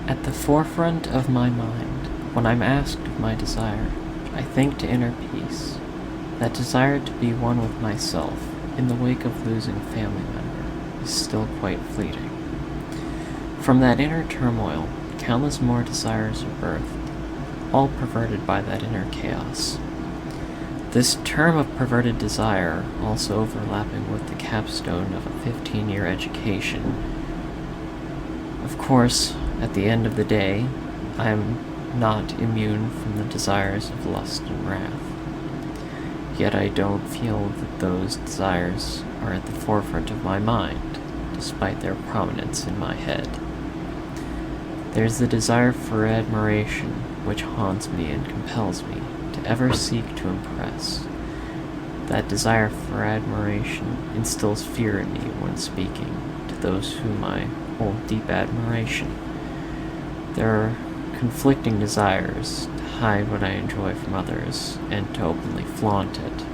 At the forefront of my mind, when I'm asked of my desire, I think to inner peace. That desire to be one with myself in the wake of losing a family member is still quite fleeting. From that inner turmoil, countless more desires are birthed, all perverted by that inner chaos. This term of perverted desire also overlapping with the capstone of a 15-year education. Of course, at the end of the day, I am not immune from the desires of lust and wrath. Yet I don't feel that those desires are at the forefront of my mind, despite their prominence in my head. There's the desire for admiration which haunts me and compels me to ever seek to impress. That desire for admiration instills fear in me when speaking to those whom I hold deep admiration. There are conflicting desires to hide what I enjoy from others and to openly flaunt it,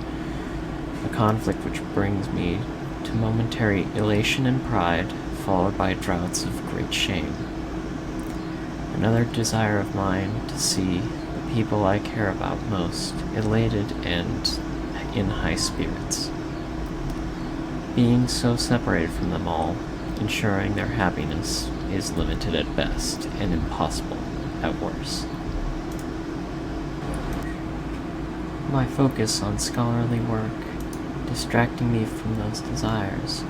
a conflict which brings me to momentary elation and pride, followed by droughts of great shame. Another desire of mine to see the people I care about most elated and in high spirits. Being so separated from them all, ensuring their happiness is limited at best and impossible at worst. My focus on scholarly work, distracting me from those desires,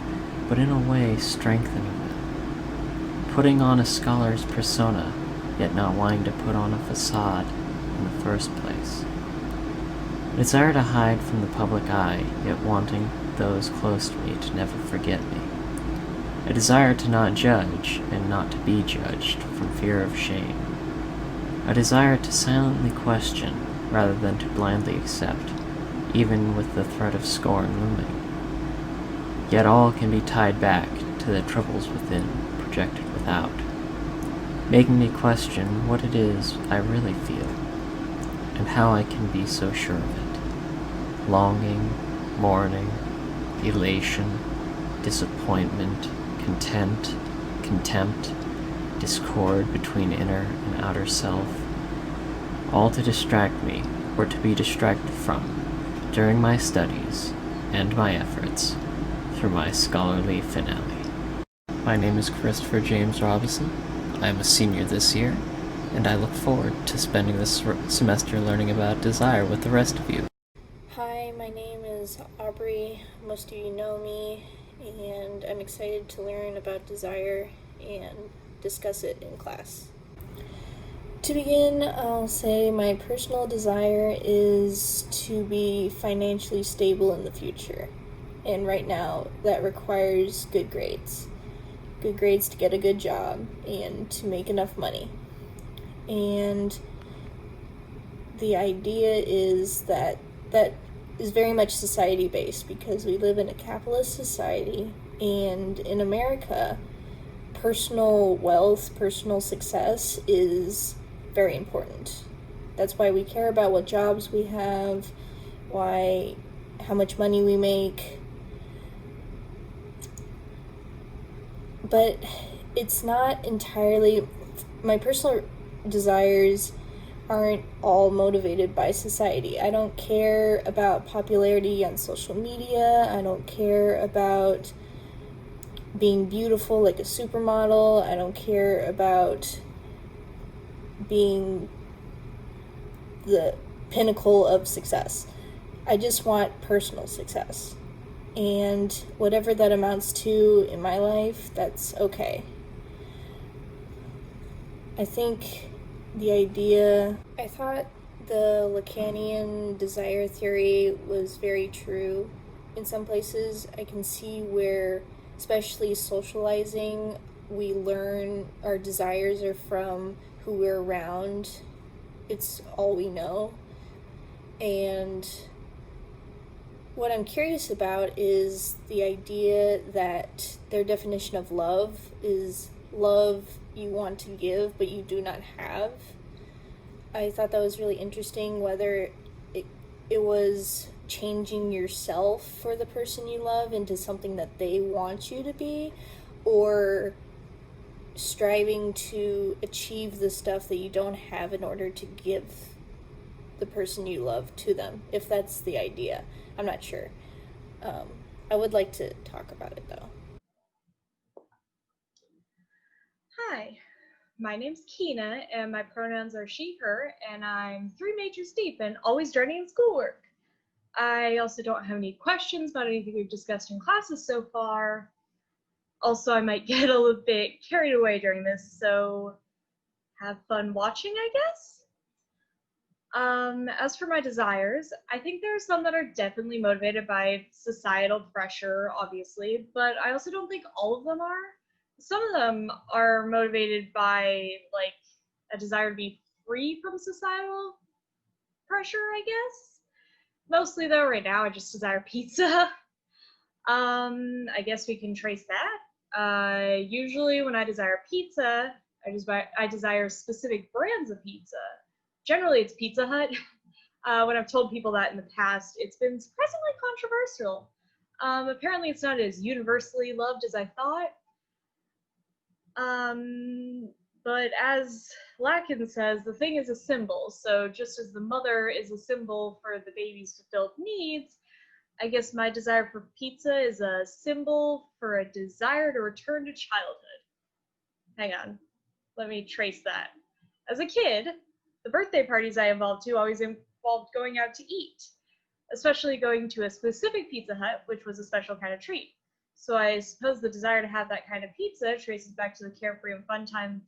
but in a way strengthening them. Putting on a scholar's persona, yet not wanting to put on a facade in the first place. A desire to hide from the public eye, yet wanting those close to me to never forget me. A desire to not judge and not to be judged from fear of shame. A desire to silently question rather than to blindly accept, even with the threat of scorn looming. Yet all can be tied back to the troubles within, projected without, making me question what it is I really feel, and how I can be so sure of it. Longing, mourning, elation, disappointment, content, contempt, discord between inner and outer self, all to distract me or to be distracted from during my studies and my efforts through my scholarly finale. My name is Christopher James Robinson. I am a senior this year, and I look forward to spending this semester learning about desire with the rest of you. Hi, my name is Aubrey. Most of you know me, and I'm excited to learn about desire and discuss it in class. To begin, I'll say my personal desire is to be financially stable in the future. And right now, that requires good grades. Good grades to get a good job and to make enough money. And the idea is that is very much society-based because we live in a capitalist society, and in America, personal wealth, personal success is very important. That's why we care about what jobs we have, how much money we make. But it's not entirely, my personal desires aren't all motivated by society. I don't care about popularity on social media. I don't care about being beautiful like a supermodel. I don't care about being the pinnacle of success. I just want personal success. And whatever that amounts to in my life, that's okay. I thought the Lacanian desire theory was very true. In some places, I can see where, especially socializing, we learn our desires are from who we're around. It's all we know. And what I'm curious about is the idea that their definition of love is love you want to give but you do not have. I thought that was really interesting, whether it was changing yourself for the person you love into something that they want you to be, or striving to achieve the stuff that you don't have in order to give the person you love to them, if that's the idea. I'm not sure. I would like to talk about it though. Hi, my name's Keena, and my pronouns are she, her, and I'm 3 majors deep and always dreading in schoolwork. I also don't have any questions about anything we've discussed in classes so far. Also, I might get a little bit carried away during this, so have fun watching, I guess? As for my desires, I think there are some that are definitely motivated by societal pressure, obviously, but I also don't think all of them are. Some of them are motivated by, like, a desire to be free from societal pressure, I guess. Mostly, though, right now, I just desire pizza. I guess we can trace that. Usually, when I desire pizza, I desire specific brands of pizza. Generally, it's Pizza Hut. When I've told people that in the past, it's been surprisingly controversial. Apparently, it's not as universally loved as I thought. But as Lacan says, the thing is a symbol. So just as the mother is a symbol for the baby's fulfilled needs, I guess my desire for pizza is a symbol for a desire to return to childhood. Hang on, let me trace that. As a kid, the birthday parties I involved to always involved going out to eat, especially going to a specific Pizza Hut, which was a special kind of treat. So I suppose the desire to have that kind of pizza traces back to the carefree and fun times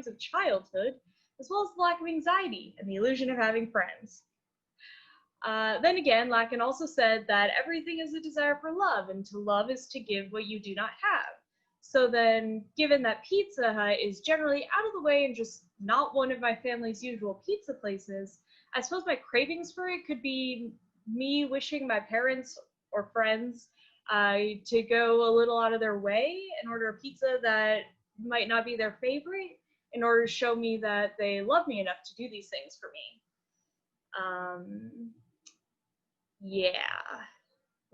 of childhood, as well as the lack of anxiety and the illusion of having friends. Then again, Lacan also said that everything is a desire for love, and to love is to give what you do not have. So then, given that Pizza Hut is generally out of the way and just not one of my family's usual pizza places, I suppose my cravings for it could be me wishing my parents or friends to go a little out of their way and order a pizza that might not be their favorite in order to show me that they love me enough to do these things for me. Yeah,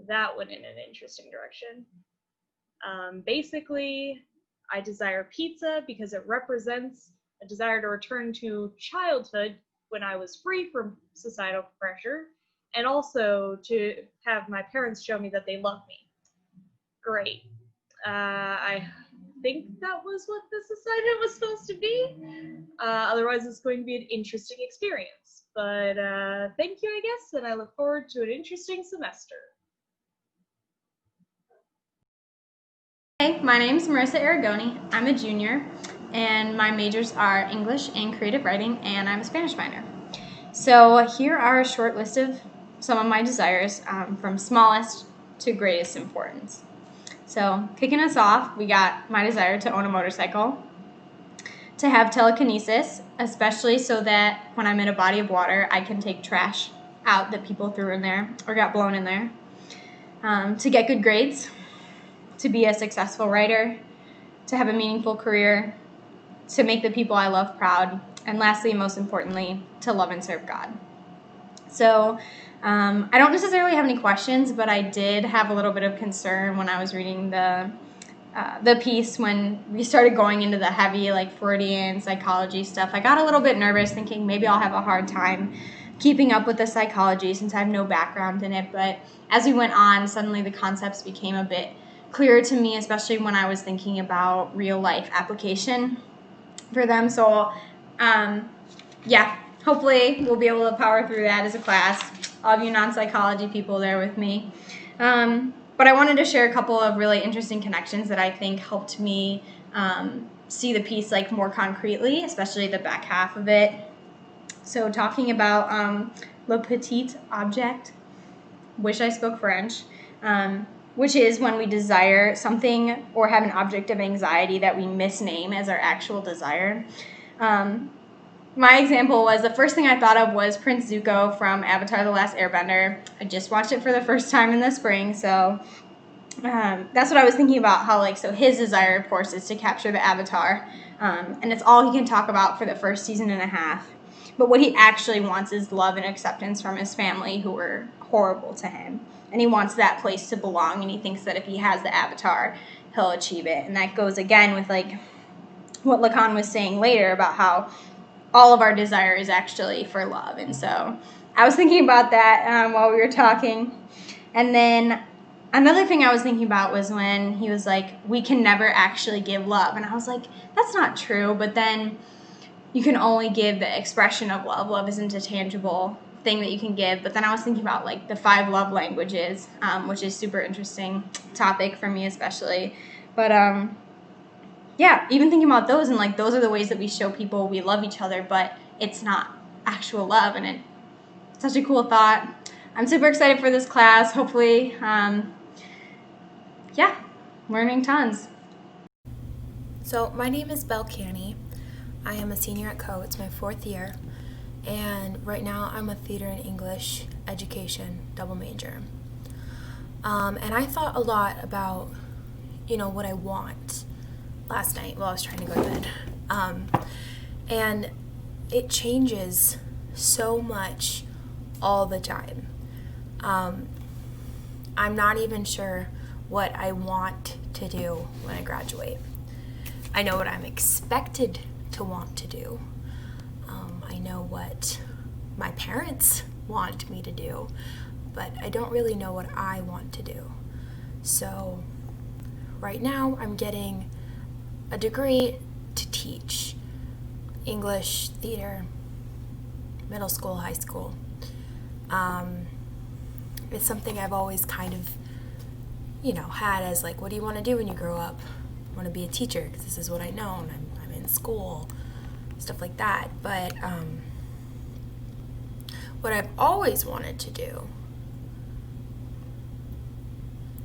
that went in an interesting direction. Basically, I desire pizza because it represents a desire to return to childhood when I was free from societal pressure, and also to have my parents show me that they love me. Great. I think that was what this assignment was supposed to be. Otherwise, it's going to be an interesting experience. But thank you, I guess, and I look forward to an interesting semester. Hey, my name is Marissa Aragoni. I'm a junior, and my majors are English and creative writing, and I'm a Spanish minor. So here are a short list of some of my desires from smallest to greatest importance. So kicking us off, we got my desire to own a motorcycle, to have telekinesis, especially so that when I'm in a body of water, I can take trash out that people threw in there or got blown in there, to get good grades, to be a successful writer, to have a meaningful career, to make the people I love proud, and lastly, most importantly, to love and serve God. So I don't necessarily have any questions, but I did have a little bit of concern when I was reading the piece when we started going into the heavy, like, Freudian psychology stuff. I got a little bit nervous thinking maybe I'll have a hard time keeping up with the psychology since I have no background in it, but as we went on, suddenly the concepts became a bit clearer to me, especially when I was thinking about real life application for them. So hopefully we'll be able to power through that as a class. All of you non-psychology people there with me. But I wanted to share a couple of really interesting connections that I think helped me see the piece like more concretely, especially the back half of it. So talking about le petit object, wish I spoke French, which is when we desire something or have an object of anxiety that we misname as our actual desire. My example was, the first thing I thought of was Prince Zuko from Avatar: The Last Airbender. I just watched it for the first time in the spring, so that's what I was thinking about, how, like, so his desire, of course, is to capture the Avatar, and it's all he can talk about for the first season and a half. But what he actually wants is love and acceptance from his family, who were horrible to him. And he wants that place to belong, and he thinks that if he has the avatar, he'll achieve it. And that goes again with like what Lacan was saying later about how all of our desire is actually for love. And so I was thinking about that while we were talking. And then another thing I was thinking about was when he was like, we can never actually give love. And I was like, that's not true. But then you can only give the expression of love. Love isn't a tangible thing that you can give. But then I was thinking about like the 5 love languages, which is super interesting topic for me especially. But yeah, even thinking about those, and like those are the ways that we show people we love each other, but it's not actual love. And it's such a cool thought. I'm super excited for this class. Hopefully, yeah, learning tons. So my name is Belle Canny. I am a senior at Co. It's my 4th year. And right now I'm a theater and English education double major. And I thought a lot about, what I want last night while I was trying to go to bed. And it changes so much all the time. I'm not even sure what I want to do when I graduate. I know what I'm expected to want to do. I know what my parents want me to do, but I don't really know what I want to do. So right now I'm getting a degree to teach English, theater, middle school, high school. It's something I've always kind of, had as like, what do you want to do when you grow up? I want to be a teacher because this is what I know, and I'm in school, stuff like that. But what I've always wanted to do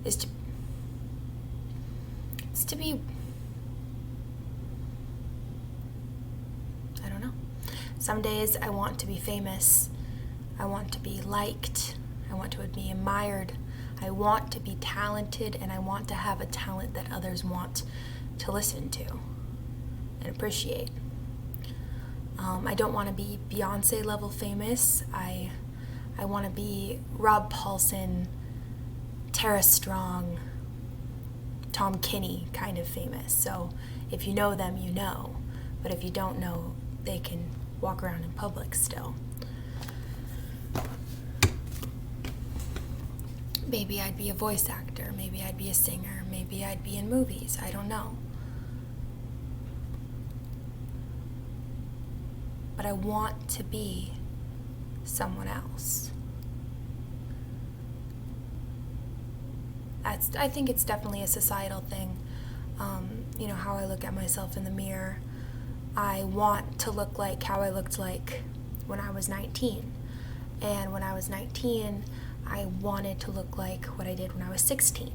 is to be, I don't know. Some days I want to be famous. I want to be liked. I want to be admired. I want to be talented, and I want to have a talent that others want to listen to and appreciate. I don't want to be Beyonce level famous. I want to be Rob Paulson, Tara Strong, Tom Kinney kind of famous. So if you know them, you know. But if you don't know, they can walk around in public still. Maybe I'd be a voice actor. Maybe I'd be a singer. Maybe I'd be in movies. I don't know. But I want to be someone else. I think it's definitely a societal thing. How I look at myself in the mirror. I want to look like how I looked like when I was 19. And when I was 19, I wanted to look like what I did when I was 16.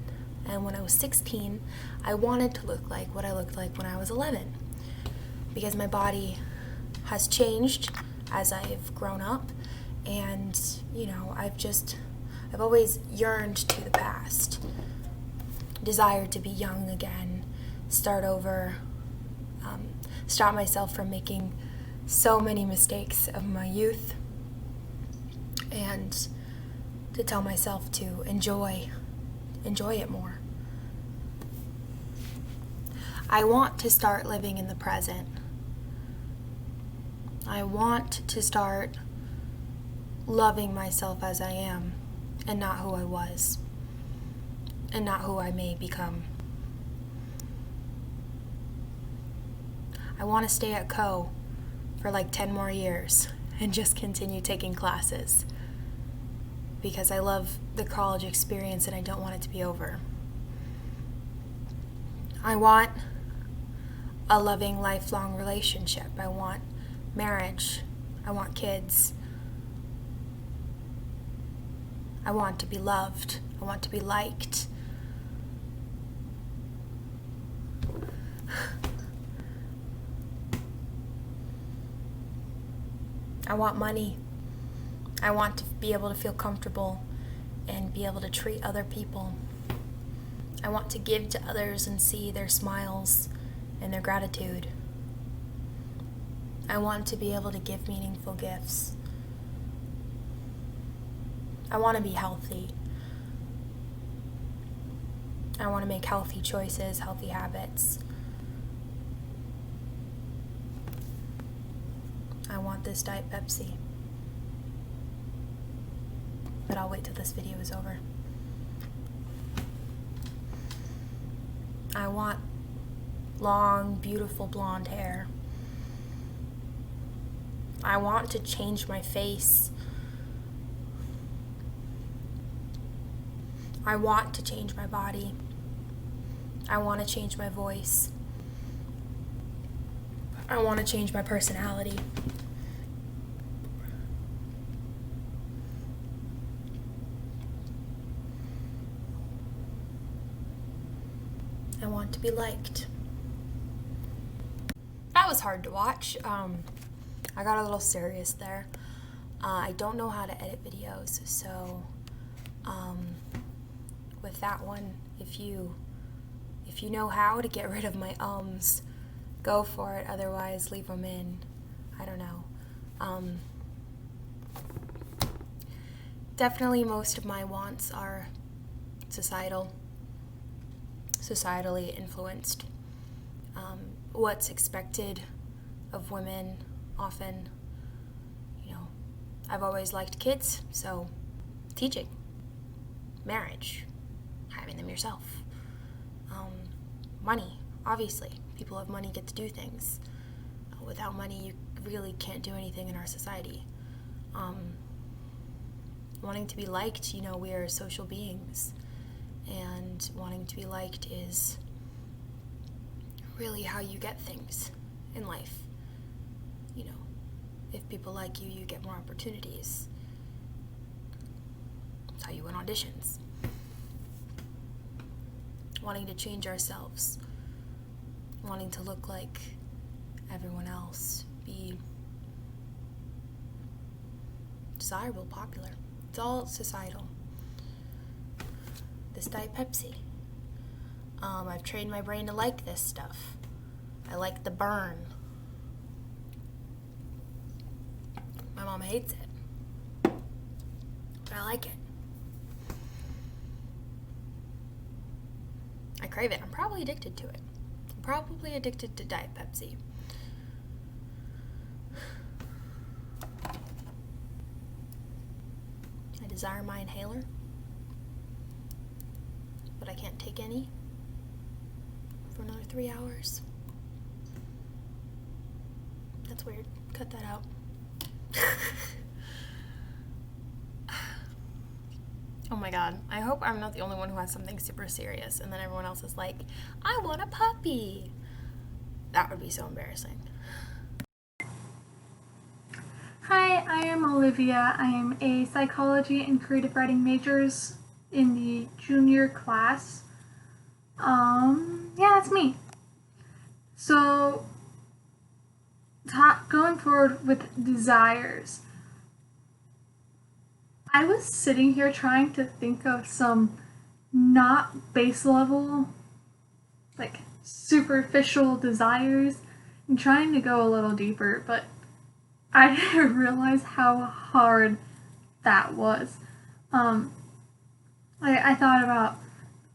And when I was 16, I wanted to look like what I looked like when I was 11. Because my body has changed as I've grown up. And, I've always yearned to the past. Desired to be young again, start over, stop myself from making so many mistakes of my youth, and to tell myself to enjoy it more. I want to start living in the present. I want to start loving myself as I am, and not who I was, and not who I may become. I want to stay at Co for like 10 more years and just continue taking classes because I love the college experience and I don't want it to be over. I want a loving, lifelong relationship. I want marriage. I want kids. I want to be loved. I want to be liked. I want money. I want to be able to feel comfortable and be able to treat other people. I want to give to others and see their smiles and their gratitude. I want to be able to give meaningful gifts. I want to be healthy. I want to make healthy choices, healthy habits. I want this Diet Pepsi. But I'll wait till this video is over. I want long, beautiful blonde hair. I want to change my face. I want to change my body. I want to change my voice. I want to change my personality. I want to be liked. That was hard to watch. I got a little serious there. I don't know how to edit videos, so with that one, if you know how to get rid of my ums, go for it. Otherwise, leave them in. I don't know. Definitely most of my wants are societally influenced. What's expected of women often, I've always liked kids, so teaching, marriage, having them yourself. Money, obviously. People have money, get to do things. Without money, you really can't do anything in our society. Wanting to be liked, we are social beings, and wanting to be liked is really how you get things in life. If people like you, you get more opportunities. That's how you win auditions. Wanting to change ourselves, wanting to look like everyone else, be desirable, popular. It's all societal. This Diet Pepsi. I've trained my brain to like this stuff. I like the burn. My mom hates it, but I like it. I crave it. I'm probably addicted to it. I'm probably addicted to Diet Pepsi. I desire my inhaler, but I can't take any for another 3 hours. That's weird. Cut that out. Oh my god, I hope I'm not the only one who has something super serious and then everyone else is like, I want a puppy. That would be so embarrassing. Hi, I am Olivia. I am a psychology and creative writing majors in the junior class. Yeah, that's me. So, going forward with desires, I was sitting here trying to think of some not base level, like superficial desires, and trying to go a little deeper, but I didn't realize how hard that was. I thought about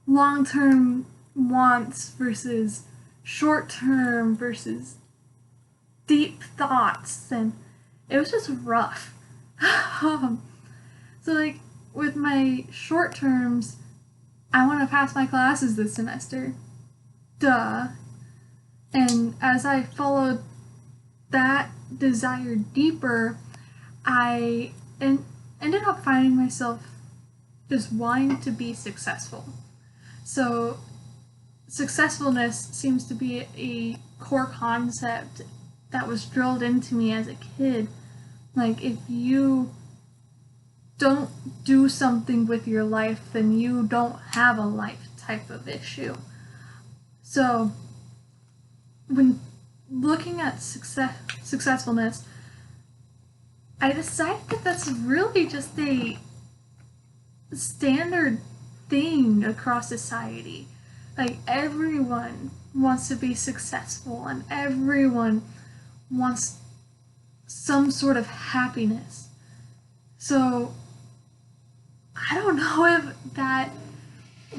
long-term wants versus short-term versus deep thoughts, and it was just rough. So like with my short terms, I want to pass my classes this semester. Duh. And as I followed that desire deeper, I ended up finding myself just wanting to be successful. So successfulness seems to be a core concept that was drilled into me as a kid. Like, if you don't do something with your life, then you don't have a life type of issue. So when looking at successfulness, I decided that that's really just a standard thing across society. Like, everyone wants to be successful, and everyone wants some sort of happiness. So I don't know if that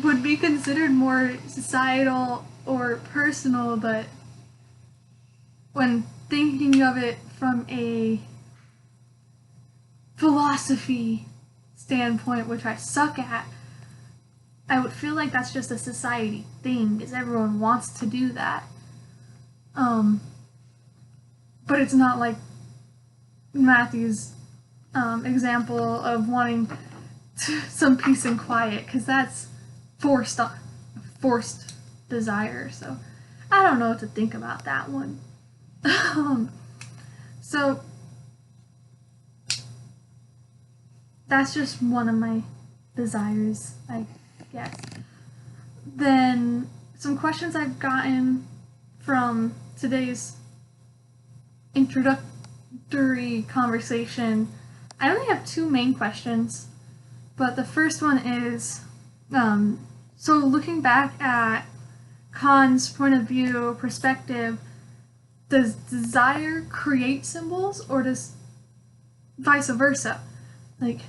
would be considered more societal or personal, but when thinking of it from a philosophy standpoint, which I suck at, I would feel like that's just a society thing, because everyone wants to do that. But it's not like Matthew's example of wanting some peace and quiet, because that's forced desire. So I don't know what to think about that one. So that's just one of my desires, I guess. Then some questions I've gotten from today's introductory conversation. I only have two main questions, but the first one is, so looking back at Khan's point of view, perspective, does desire create symbols, or does vice versa? Like,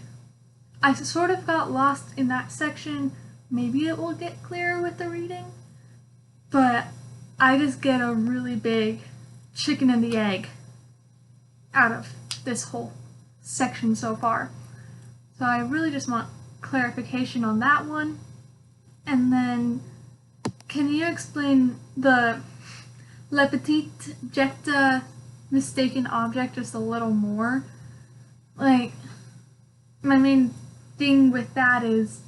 I sort of got lost in that section. Maybe it will get clearer with the reading, but I just get a really big chicken and the egg out of this whole section so far. So I really just want clarification on that one. And then, can you explain the Le Petit Jecta mistaken object just a little more? Like, my main thing with that is,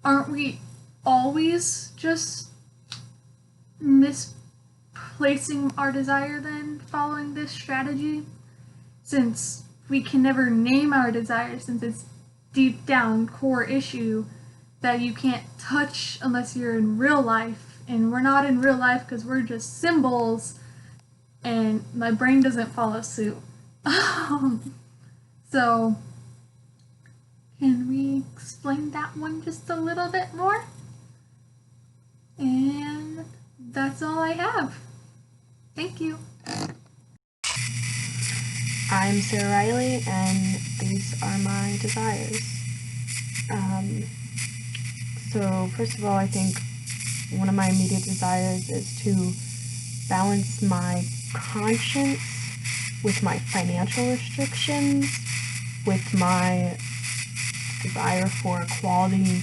aren't we always just misplacing our desire then, following this strategy? Since we can never name our desire, since it's deep down core issue that you can't touch unless you're in real life, and we're not in real life because we're just symbols, and my brain doesn't follow suit. So can we explain that one just a little bit more? And that's all I have. Thank you. I'm Sarah Riley, and these are my desires. So first of all, I think one of my immediate desires is to balance my conscience with my financial restrictions, with my desire for quality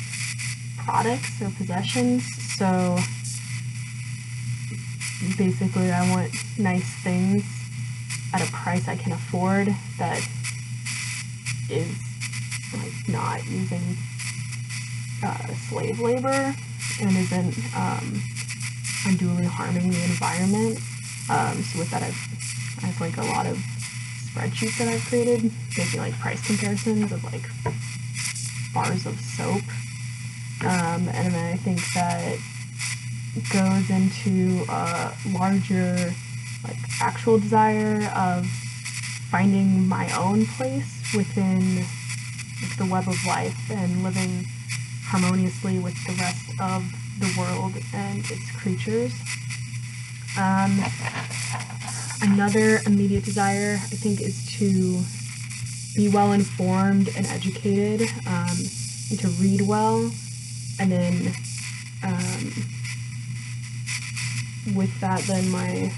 products or possessions. So basically I want nice things at a price I can afford that is like not using slave labor and isn't unduly harming the environment. So with that I have like a lot of spreadsheets that I've created making like price comparisons of like bars of soap. And then I think that goes into a larger like actual desire of finding my own place within like the web of life and living harmoniously with the rest of the world and its creatures. Another immediate desire, I think, is to be well informed and educated, and to read well, and then with that, then my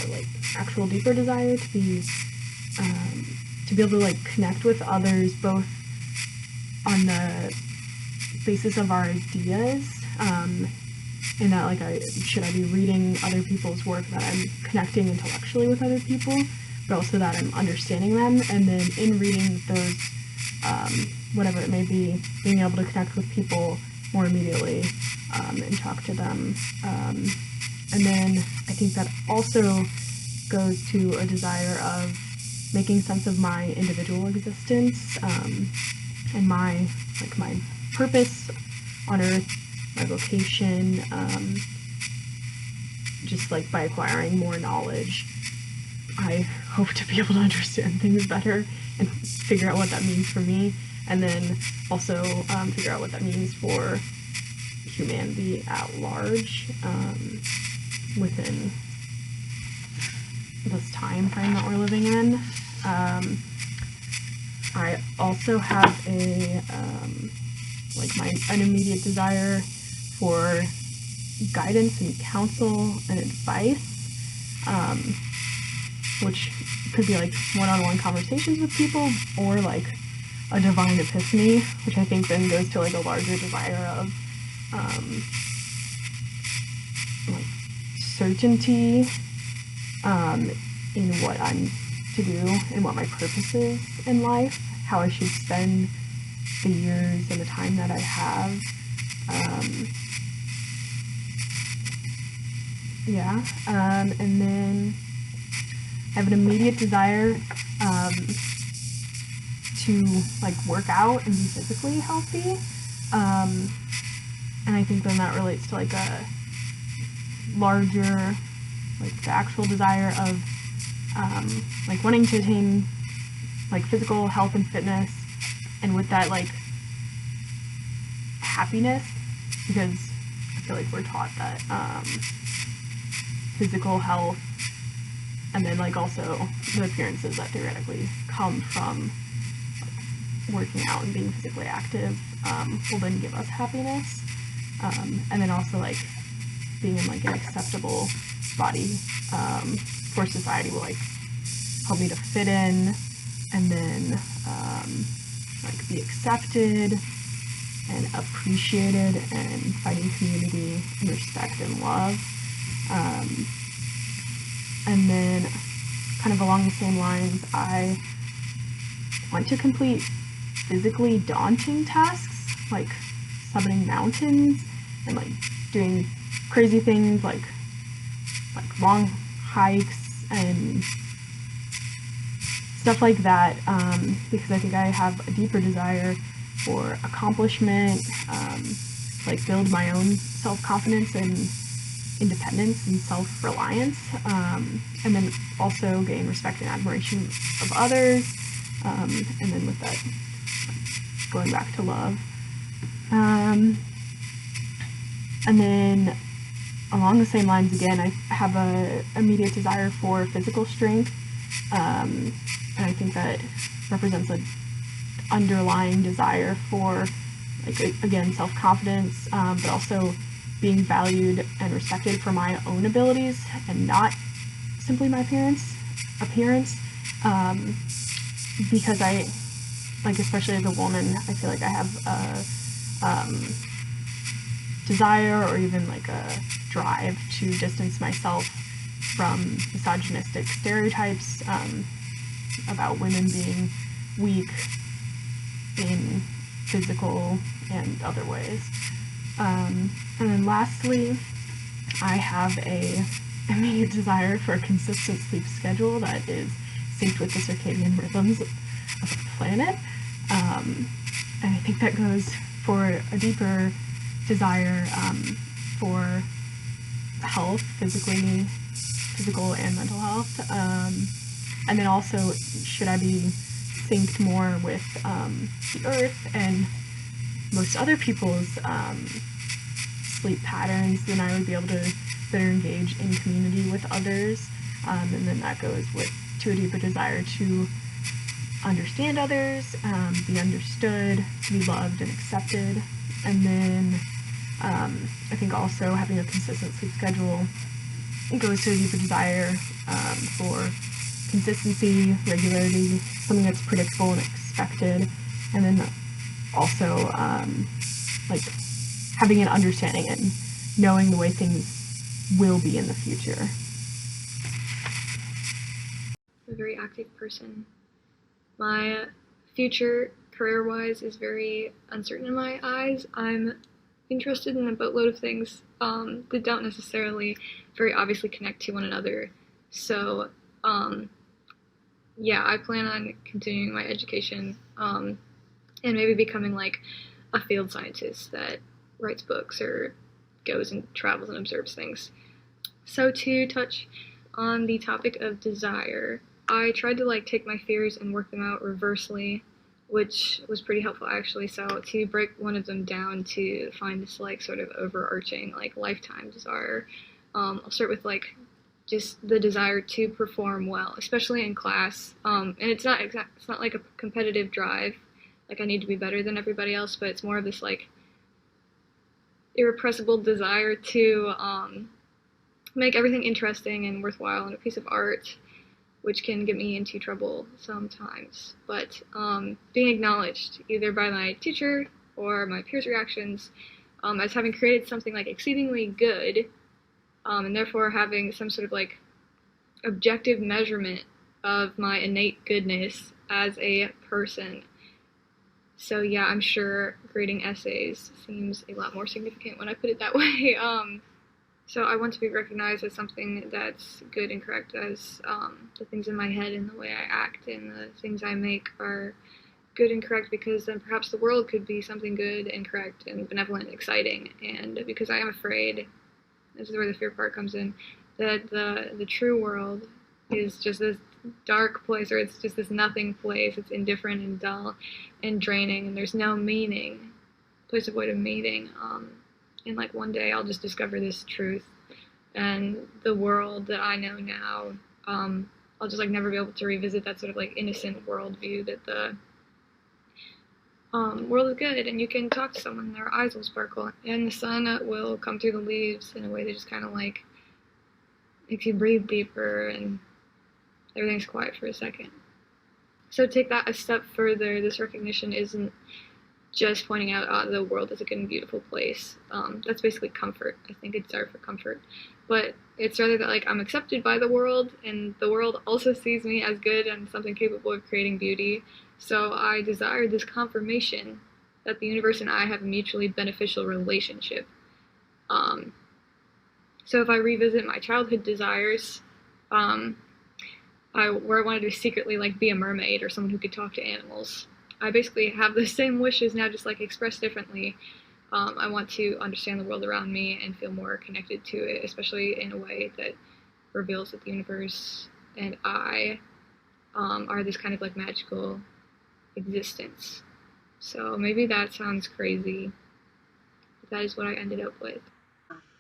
like actual deeper desire to be able to like connect with others, both on the basis of our ideas, and that like should I be reading other people's work, that I'm connecting intellectually with other people, but also that I'm understanding them, and then in reading those, whatever it may be, being able to connect with people more immediately and talk to them. And then I think that also goes to a desire of making sense of my individual existence, and my purpose on earth, my vocation, just like by acquiring more knowledge, I hope to be able to understand things better and figure out what that means for me, and then also figure out what that means for humanity at large, within this time frame that we're living in. I also have an immediate desire for guidance and counsel and advice, which could be like one-on-one conversations with people, or like a divine epiphany, which I think then goes to like a larger desire of like certainty in what I'm to do and what my purpose is in life, how I should spend the years and the time that I have. And then I have an immediate desire to like work out and be physically healthy. And I think then that relates to like a larger, like the actual desire of like wanting to attain like physical health and fitness, and with that like happiness, because I feel like we're taught that physical health and then like also the appearances that theoretically come from like, working out and being physically active will then give us happiness, and then also like being in like an acceptable body for society will like help me to fit in, and then like be accepted and appreciated and finding community and respect and love. And then kind of along the same lines, I want to complete physically daunting tasks like summiting mountains and like doing crazy things like long hikes and stuff like that, because I think I have a deeper desire for accomplishment, like build my own self-confidence and independence and self-reliance, and then also gain respect and admiration of others, and then with that, going back to love. And then along the same lines again, I have a immediate desire for physical strength, and I think that represents an underlying desire for, like, again, self-confidence, but also being valued and respected for my own abilities and not simply my appearance, because I, like, especially as a woman, I feel like I have a desire or even like a drive to distance myself from misogynistic stereotypes about women being weak in physical and other ways. And then lastly, I have a immediate desire for a consistent sleep schedule that is synced with the circadian rhythms of the planet. And I think that goes for a deeper desire for health, physical and mental health. And then also, should I be synced more with the earth and most other people's sleep patterns, then I would be able to better engage in community with others. And then that goes to a deeper desire to understand others, be understood, to be loved and accepted. And then I think also having a consistent sleep schedule, it goes to a deeper desire for consistency, regularity, something that's predictable and expected, and then also like having an understanding and knowing the way things will be in the future. I'm a very active person. My future career-wise is very uncertain in my eyes. I'm interested in a boatload of things that don't necessarily very obviously connect to one another. So yeah, I plan on continuing my education and maybe becoming like a field scientist that writes books or goes and travels and observes things. So to touch on the topic of desire, I tried to like take my fears and work them out reversely, which was pretty helpful actually. So to break one of them down to find this like sort of overarching like lifetime desire, I'll start with like just the desire to perform well, especially in class. And it's not like a competitive drive, like I need to be better than everybody else, but it's more of this like irrepressible desire to make everything interesting and worthwhile in a piece of art, which can get me into trouble sometimes. But being acknowledged either by my teacher or my peers' reactions as having created something like exceedingly good, and therefore having some sort of like objective measurement of my innate goodness as a person. So yeah, I'm sure grading essays seems a lot more significant when I put it that way. So I want to be recognized as something that's good and correct, as the things in my head and the way I act and the things I make are good and correct, because then perhaps the world could be something good and correct and benevolent and exciting. And because I am afraid, this is where the fear part comes in, that the true world is just this dark place, or it's just this nothing place. It's indifferent and dull and draining, and there's no meaning, place of void of meaning. And like one day I'll just discover this truth, and the world that I know now, I'll just like never be able to revisit that sort of like innocent worldview that the world is good and you can talk to someone and their eyes will sparkle and the sun will come through the leaves in a way that just kind of like makes you breathe deeper and everything's quiet for a second. So take that a step further. This recognition isn't just pointing out the world is a good and beautiful place. That's basically comfort. I think it's desire for comfort. But it's rather that like I'm accepted by the world, and the world also sees me as good and something capable of creating beauty. So I desire this confirmation that the universe and I have a mutually beneficial relationship. So if I revisit my childhood desires, where I wanted to secretly like be a mermaid or someone who could talk to animals, I basically have the same wishes now, just like expressed differently. I want to understand the world around me and feel more connected to it, especially in a way that reveals that the universe and I are this kind of like magical existence. So maybe that sounds crazy, but that is what I ended up with.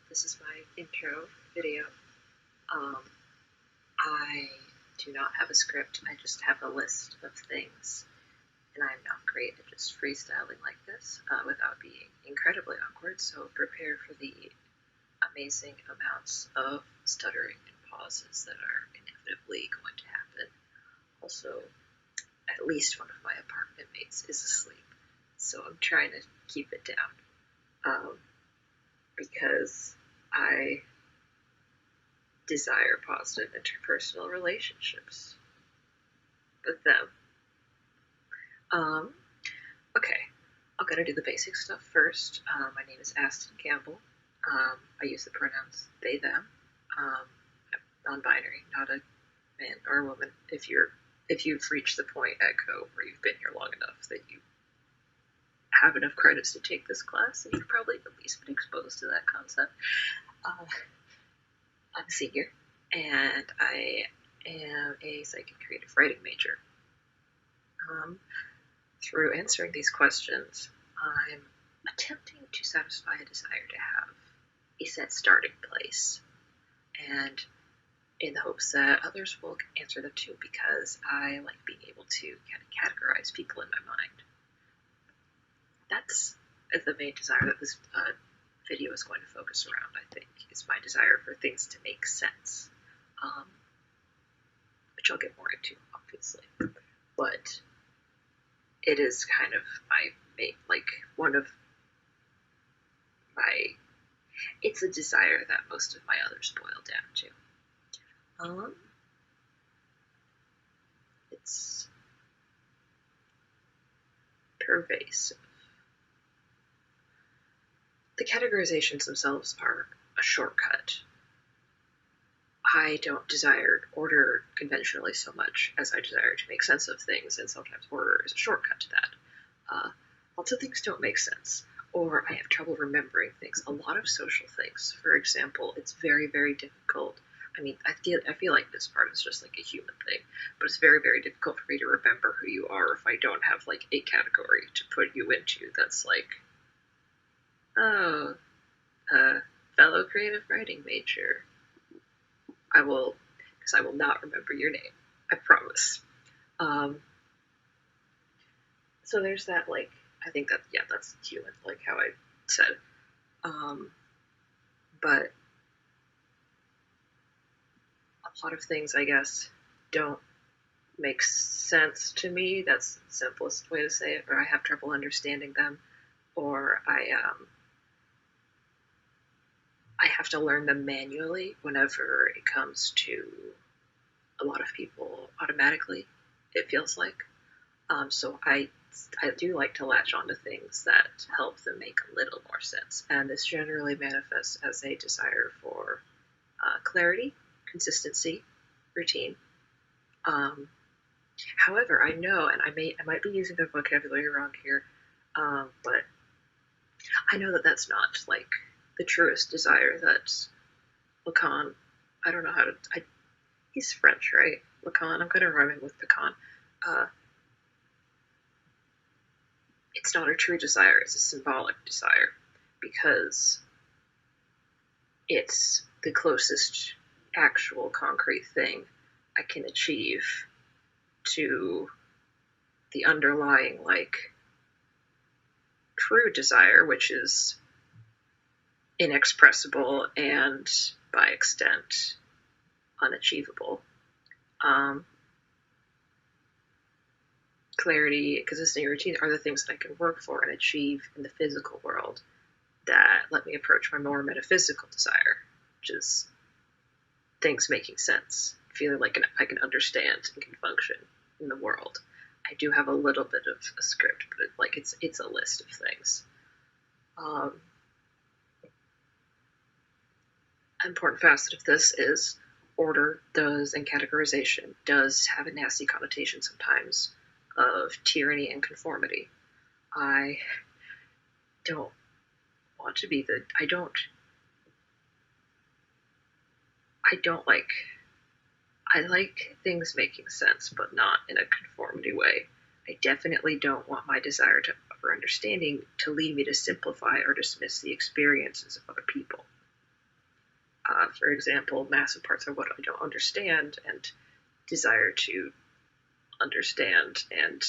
This is my intro video. I do not have a script, I just have a list of things. And I'm not great at just freestyling like this without being incredibly awkward, so prepare for the amazing amounts of stuttering and pauses that are inevitably going to happen. Also, at least one of my apartment mates is asleep, so I'm trying to keep it down because I desire positive interpersonal relationships with them. Okay, I'm gonna do the basic stuff first. My name is Aston Campbell. I use the pronouns they, them. I'm non-binary, not a man or a woman. If you've reached the point at Co where you've been here long enough that you have enough credits to take this class, and you've probably at least been exposed to that concept. I'm a senior, and I am a psych and creative writing major. Through answering these questions, I'm attempting to satisfy a desire to have a set starting place, and in the hopes that others will answer them too, because I like being able to kind of categorize people in my mind. That's the main desire that this video is going to focus around, I think, is my desire for things to make sense, which I'll get more into, obviously. But it is kind of my main, like, one of my, it's a desire that most of my others boil down to. It's pervasive. The categorizations themselves are a shortcut. I don't desire order conventionally so much as I desire to make sense of things, and sometimes order is a shortcut to that. Lots of things don't make sense, or I have trouble remembering things. A lot of social things, for example, it's very, very difficult. I mean, I feel like this part is just like a human thing, but it's very, very difficult for me to remember who you are if I don't have like a category to put you into that's like, oh, fellow creative writing major. I will, because I will not remember your name. I promise. So there's that, like, I think that, yeah, that's human, like how I said. But a lot of things, I guess, don't make sense to me. That's the simplest way to say it, or I have trouble understanding them, or I have to learn them manually whenever it comes to a lot of people automatically, it feels like. So I do like to latch onto things that help them make a little more sense. And this generally manifests as a desire for clarity, consistency, routine. However, I know, and I might be using the vocabulary wrong here, but I know that that's not like the truest desire that Lacan, I don't know how to, he's French, right? Lacan, I'm going to rhyme it with pecan. It's not a true desire, it's a symbolic desire, because it's the closest actual concrete thing I can achieve to the underlying, like, true desire, which is inexpressible and, by extent, unachievable. Clarity, consistency, routine are the things that I can work for and achieve in the physical world that let me approach my more metaphysical desire, which is things making sense, feeling like I can understand and can function in the world. I do have a little bit of a script, but it's a list of things. An important facet of this is order and categorization does have a nasty connotation sometimes of tyranny and conformity. I don't want to be I like things making sense, but not in a conformity way. I definitely don't want my desire for understanding to lead me to simplify or dismiss the experiences of other people. For example, massive parts of what I don't understand and desire to understand and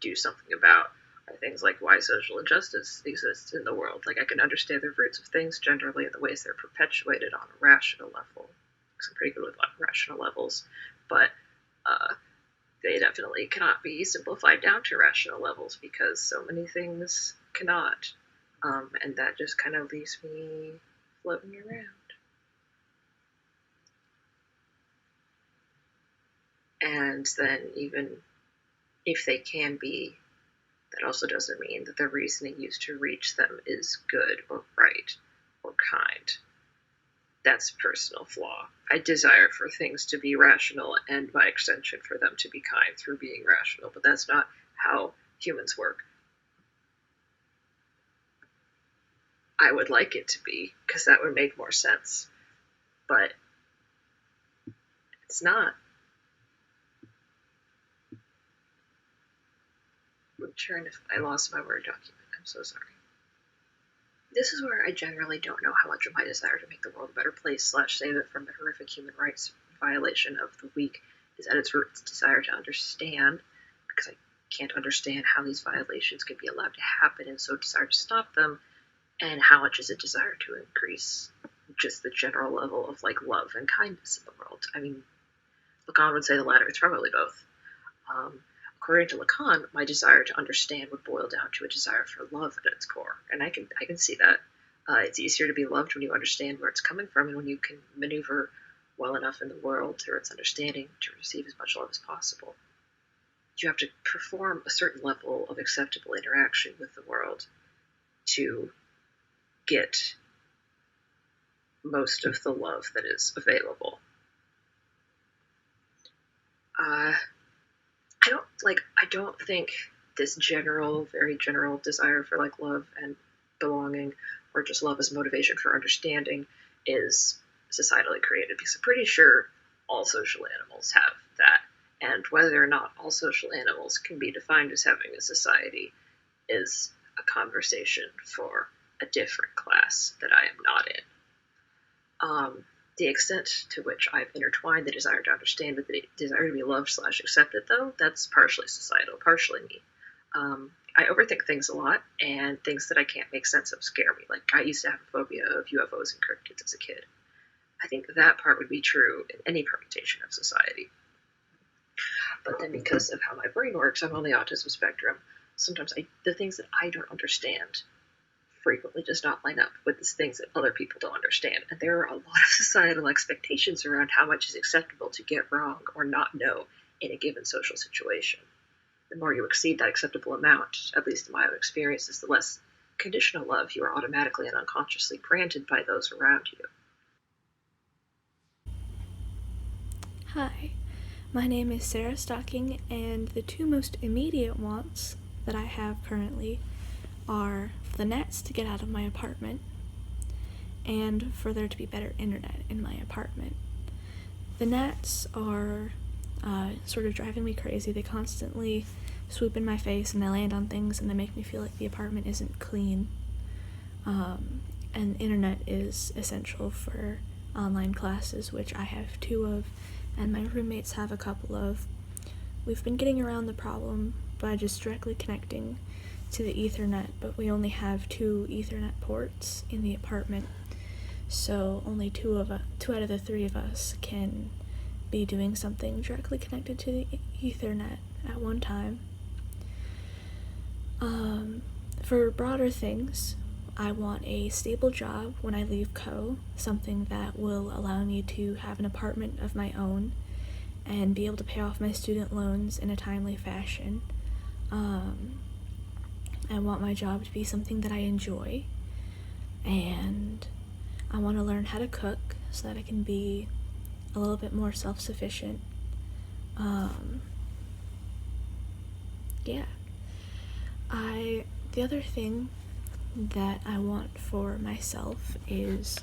do something about are things like why social injustice exists in the world. Like, I can understand the roots of things generally and the ways they're perpetuated on a rational level. I'm pretty good with rational levels, but they definitely cannot be simplified down to rational levels because so many things cannot. And that just kind of leaves me floating around. And then even if they can be, that also doesn't mean that the reasoning used to reach them is good or right or kind. That's a personal flaw. I desire for things to be rational and by extension for them to be kind through being rational, but that's not how humans work. I would like it to be, because that would make more sense, but it's not. I lost my Word document. I'm so sorry. This is where I generally don't know how much of my desire to make the world a better place / save it from the horrific human rights violation of the week is at its roots desire to understand, because I can't understand how these violations can be allowed to happen and so desire to stop them, and how much is a desire to increase just the general level of, like, love and kindness in the world. I mean, Lacan would say the latter. It's probably both. According to Lacan, my desire to understand would boil down to a desire for love at its core, and I can see that. It's easier to be loved when you understand where it's coming from and when you can maneuver well enough in the world through its understanding to receive as much love as possible. You have to perform a certain level of acceptable interaction with the world to get most of the love that is available. I don't think this very general desire for, like, love and belonging, or just love as motivation for understanding, is societally created, because I'm pretty sure all social animals have that, and whether or not all social animals can be defined as having a society is a conversation for a different class that I am not in. The extent to which I've intertwined the desire to understand with the desire to be loved / accepted, though, that's partially societal, partially me. I overthink things a lot, and things that I can't make sense of scare me. Like, I used to have a phobia of UFOs and cryptids as a kid. I think that part would be true in any permutation of society. But then because of how my brain works, I'm on the autism spectrum. Sometimes the things that I don't understand frequently does not line up with the things that other people don't understand. And there are a lot of societal expectations around how much is acceptable to get wrong or not know in a given social situation. The more you exceed that acceptable amount, at least in my own experiences, the less conditional love you are automatically and unconsciously granted by those around you. Hi, my name is Sarah Stocking, and the two most immediate wants that I have currently are for the gnats to get out of my apartment and for there to be better internet in my apartment. The gnats are sort of driving me crazy. They constantly swoop in my face and they land on things and they make me feel like the apartment isn't clean. And internet is essential for online classes, which I have 2 of, and my roommates have a couple of. We've been getting around the problem by just directly connecting to the Ethernet, but we only have 2 Ethernet ports in the apartment, so only 2 out of the 3 of us can be doing something directly connected to the Ethernet at one time. For broader things, I want a stable job when I leave Co, something that will allow me to have an apartment of my own and be able to pay off my student loans in a timely fashion. I want my job to be something that I enjoy, and I want to learn how to cook so that I can be a little bit more self-sufficient. The other thing that I want for myself is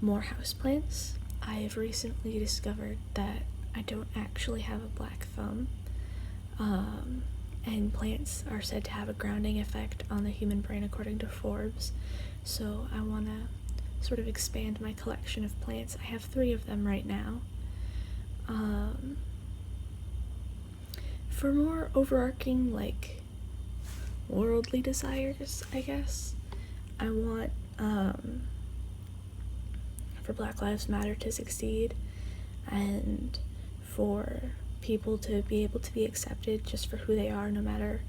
more houseplants. I have recently discovered that I don't actually have a black thumb, and plants are said to have a grounding effect on the human brain according to Forbes, so I want to sort of expand my collection of plants. I have 3 of them right now. For more overarching, like, worldly desires, I guess, I want for Black Lives Matter to succeed, and for people to be able to be accepted just for who they are, no matter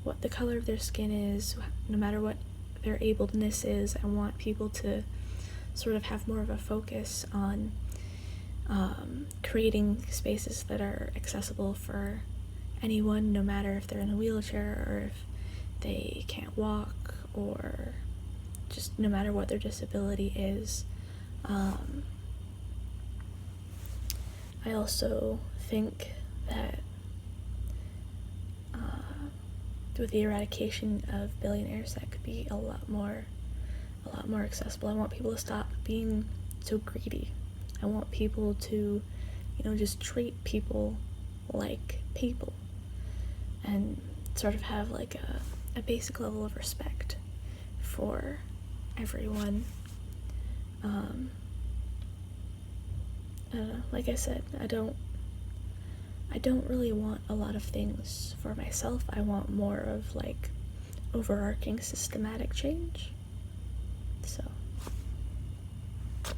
what the color of their skin is, no matter what their ableness is. I want people to sort of have more of a focus on creating spaces that are accessible for anyone, no matter if they're in a wheelchair or if they can't walk, or just no matter what their disability is. I also think that with the eradication of billionaires, that could be a lot more accessible. I want people to stop being so greedy. I want people to, just treat people like people and sort of have like a basic level of respect for everyone. I don't know, like I said, I don't really want a lot of things for myself. I want more of like overarching systematic change. So